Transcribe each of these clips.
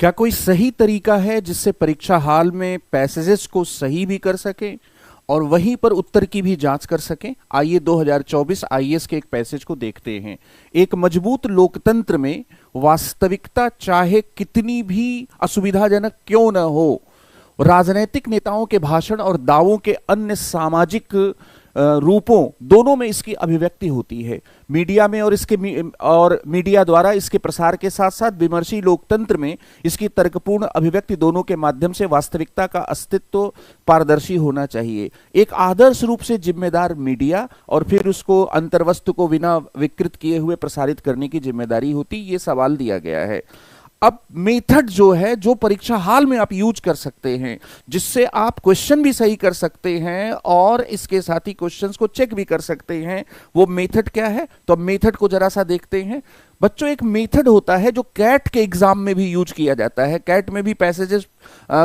क्या कोई सही तरीका है जिससे परीक्षा हाल में पैसेजेस को सही भी कर सकें और वहीं पर उत्तर की भी जांच कर सकें? आइए 2024 आईएएस के एक पैसेज को देखते हैं। एक मजबूत लोकतंत्र में वास्तविकता चाहे कितनी भी असुविधाजनक क्यों न हो, राजनीतिक नेताओं के भाषण और दावों के अन्य सामाजिक रूपों दोनों में इसकी अभिव्यक्ति होती है। मीडिया में और मीडिया द्वारा इसके प्रसार के साथ साथ विमर्शी लोकतंत्र में इसकी तर्कपूर्ण अभिव्यक्ति दोनों के माध्यम से वास्तविकता का अस्तित्व पारदर्शी होना चाहिए। एक आदर्श रूप से जिम्मेदार मीडिया और फिर उसको अंतर्वस्तु को बिना विकृत किए हुए प्रसारित करने की जिम्मेदारी होती, ये सवाल दिया गया है। अब मेथड जो है, जो परीक्षा हाल में आप यूज कर सकते हैं, जिससे आप क्वेश्चन भी सही कर सकते हैं और इसके साथ ही क्वेश्चंस को चेक भी कर सकते हैं, वो मेथड क्या है? तो अब मेथड को जरा सा देखते हैं। बच्चों, एक मेथड होता है जो कैट के एग्जाम में भी यूज किया जाता है। कैट में भी पैसेजेस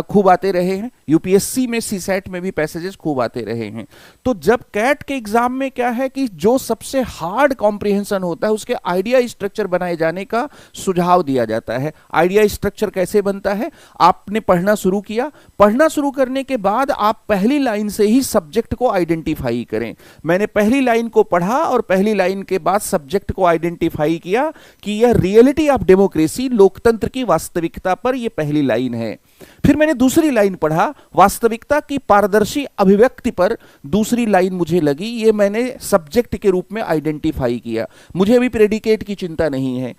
खूब आते रहे हैं, यूपीएससी में सीसैट में भी पैसेजेस खूब आते रहे हैं। तो जब कैट के एग्जाम में क्या है कि जो सबसे हार्ड कॉम्प्रिहेंशन होता है उसके आइडिया स्ट्रक्चर बनाए जाने का सुझाव दिया जाता है। आइडिया स्ट्रक्चर कैसे बनता है? आपने पढ़ना शुरू किया, पढ़ना शुरू करने के बाद आप पहली लाइन से ही सब्जेक्ट को आइडेंटिफाई करें। मैंने पहली लाइन को पढ़ा और पहली लाइन के बाद सब्जेक्ट को आइडेंटिफाई किया कि यह रियलिटी ऑफ डेमोक्रेसी, लोकतंत्र की वास्तविकता पर यह पहली लाइन है। फिर मैंने दूसरी लाइन पढ़ा, वास्तविकता की पारदर्शी अभिव्यक्ति पर दूसरी लाइन मुझे लगी, ये मैंने सब्जेक्ट के रूप में आइडेंटिफाई किया। मुझे अभी प्रेडिकेट की चिंता नहीं है।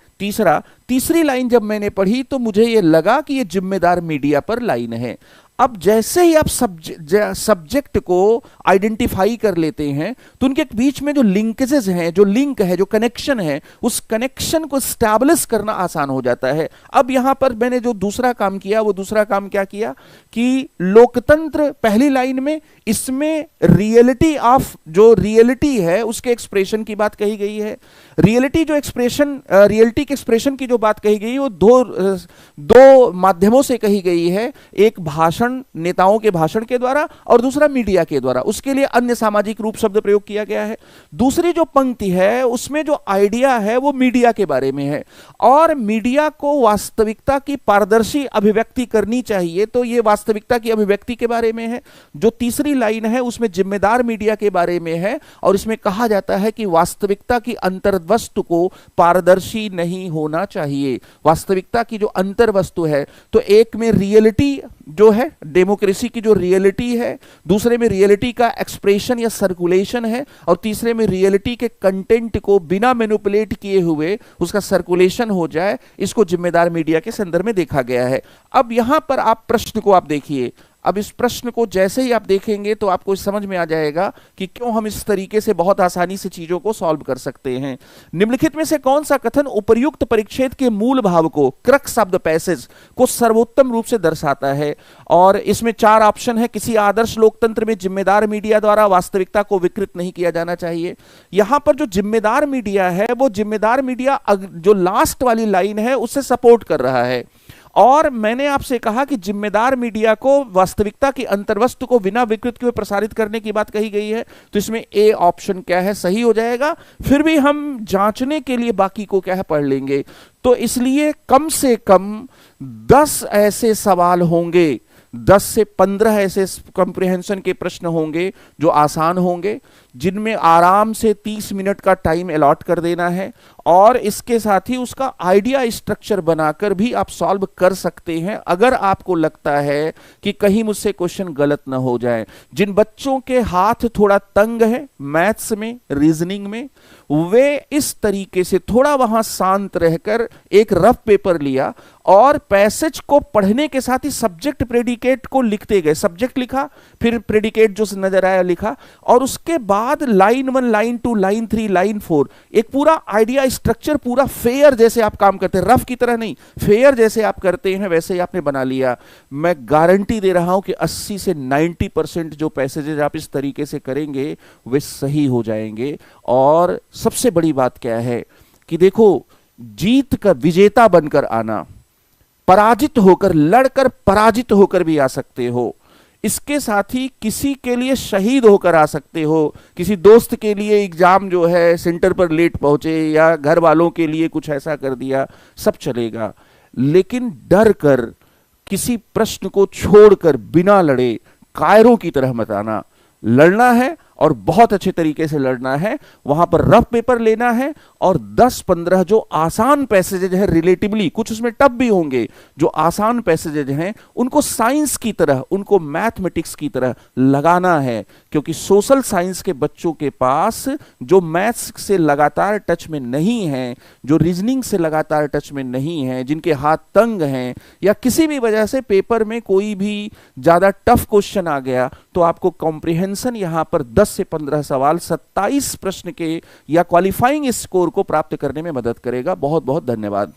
तीसरी लाइन जब मैंने पढ़ी तो मुझे यह लगा कि यह जिम्मेदार मीडिया पर लाइन है। अब जैसे ही आप सब्जेक्ट को आइडेंटिफाई कर लेते हैं तो उनके बीच में जो लिंकेजेस हैं, जो लिंक है, जो कनेक्शन है, उस कनेक्शन को स्टैब्लिश करना आसान हो जाता है। अब यहां पर मैंने जो दूसरा काम किया, वो दूसरा काम क्या किया कि लोकतंत्र पहली लाइन में, इसमें रियलिटी ऑफ, जो रियलिटी है उसके एक्सप्रेशन की बात कही गई है। रियलिटी जो एक्सप्रेशन, रियलिटी के एक्सप्रेशन की जो बात कही गई वो दो माध्यमों से कही गई है। एक भाषण, नेताओं के भाषण के द्वारा, और दूसरा मीडिया के द्वारा। उसके लिए अन्य सामाजिक रूप शब्द प्रयोग किया गया है। दूसरी जो पंक्ति है उसमें जो आइडिया है वो मीडिया के बारे में है और मीडिया को वास्तविकता की पारदर्शी अभिव्यक्ति करनी चाहिए, तो ये वास्तविकता की अभिव्यक्ति के बारे में है। जो तीसरी लाइन है उसमें जिम्मेदार मीडिया के बारे में है और इसमें कहा जाता है कि वास्तविकता की अंतर्वस्तु को पारदर्शी नहीं होना चाहिए। वास्तविकता की जो अंतर्वस्तु है, तो एक में रियलिटी जो है, डेमोक्रेसी की जो रियलिटी है, दूसरे में रियलिटी का एक्सप्रेशन या सर्कुलेशन है, और तीसरे में रियलिटी के कंटेंट को बिना मैनिपुलेट किए हुए उसका सर्कुलेशन हो जाए, इसको जिम्मेदार मीडिया के संदर्भ में देखा गया है। अब यहां पर आप प्रश्न को आप देखिए। अब इस प्रश्न को जैसे ही आप देखेंगे तो आपको समझ में आ जाएगा कि क्यों हम इस तरीके से बहुत आसानी से चीजों को सॉल्व कर सकते हैं। निम्नलिखित में से कौन सा कथन उपर्युक्त परिच्छेद के मूल भाव को, क्रक्स ऑफ द पैसेज को सर्वोत्तम रूप से दर्शाता है? और इसमें 4 ऑप्शन है। किसी आदर्श लोकतंत्र में जिम्मेदार मीडिया द्वारा वास्तविकता को विकृत नहीं किया जाना चाहिए। यहां पर जो जिम्मेदार मीडिया है, वो जिम्मेदार मीडिया जो लास्ट वाली लाइन है उससे सपोर्ट कर रहा है। और मैंने आपसे कहा कि जिम्मेदार मीडिया को वास्तविकता की अंतर्वस्तु को बिना विकृत किए प्रसारित करने की बात कही गई है, तो इसमें ए ऑप्शन क्या है, सही हो जाएगा। फिर भी हम जांचने के लिए बाकी को क्या है पढ़ लेंगे। तो इसलिए कम से कम 10 ऐसे सवाल होंगे, 10 से 15 ऐसे कॉम्प्रिहेंशन के प्रश्न होंगे जो आसान होंगे, जिनमें आराम से 30 मिनट का टाइम अलॉट कर देना है और इसके साथ ही उसका आइडिया स्ट्रक्चर बनाकर भी आप सॉल्व कर सकते हैं, अगर आपको लगता है कि कहीं मुझसे क्वेश्चन गलत ना हो जाए। जिन बच्चों के हाथ थोड़ा तंग है मैथ्स में, रीजनिंग में, वे इस तरीके से थोड़ा वहां शांत रहकर एक रफ पेपर लिया और पैसेज को पढ़ने के साथ ही सब्जेक्ट प्रेडिकेट को लिखते गए। सब्जेक्ट लिखा, फिर प्रेडिकेट जो नजर आया लिखा, और उसके बाद लाइन 1, लाइन 2, लाइन 3, लाइन 4, एक पूरा आइडिया स्ट्रक्चर, पूरा फेयर जैसे आप काम करते हैं, रफ की तरह नहीं, फेयर जैसे आप करते हैं वैसे ही आपने बना लिया। मैं गारंटी दे रहा हूं कि 80 से 90% जो पैसेजेस आप इस तरीके से करेंगे वे सही हो जाएंगे। और सबसे बड़ी बात क्या है कि देखो, जीत का विजेता बनकर आना, पराजित होकर, लड़कर पराजित होकर भी आ सकते हो। इसके साथ ही किसी के लिए शहीद होकर आ सकते हो। किसी दोस्त के लिए एग्जाम जो है सेंटर पर लेट पहुंचे, या घर वालों के लिए कुछ ऐसा कर दिया, सब चलेगा। लेकिन डर कर, किसी प्रश्न को छोड़कर बिना लड़े कायरों की तरह मत आना। लड़ना है और बहुत अच्छे तरीके से लड़ना है। वहां पर रफ पेपर लेना है और 10-15 जो आसान पैसेजेज है, रिलेटिवली कुछ उसमें टफ भी होंगे, जो आसान पैसेजेज हैं उनको साइंस की तरह, उनको मैथमेटिक्स की तरह लगाना है। क्योंकि सोशल साइंस के बच्चों के पास जो मैथ्स से लगातार टच में नहीं है, जो रीजनिंग से लगातार टच में नहीं है, जिनके हाथ तंग हैं, या किसी भी वजह से पेपर में कोई भी ज्यादा टफ क्वेश्चन आ गया, तो आपको कॉम्प्रिहेंशन यहां पर 10 से 15 सवाल 27 प्रश्न के या क्वालिफाइंग स्कोर को प्राप्त करने में मदद करेगा। बहुत बहुत धन्यवाद।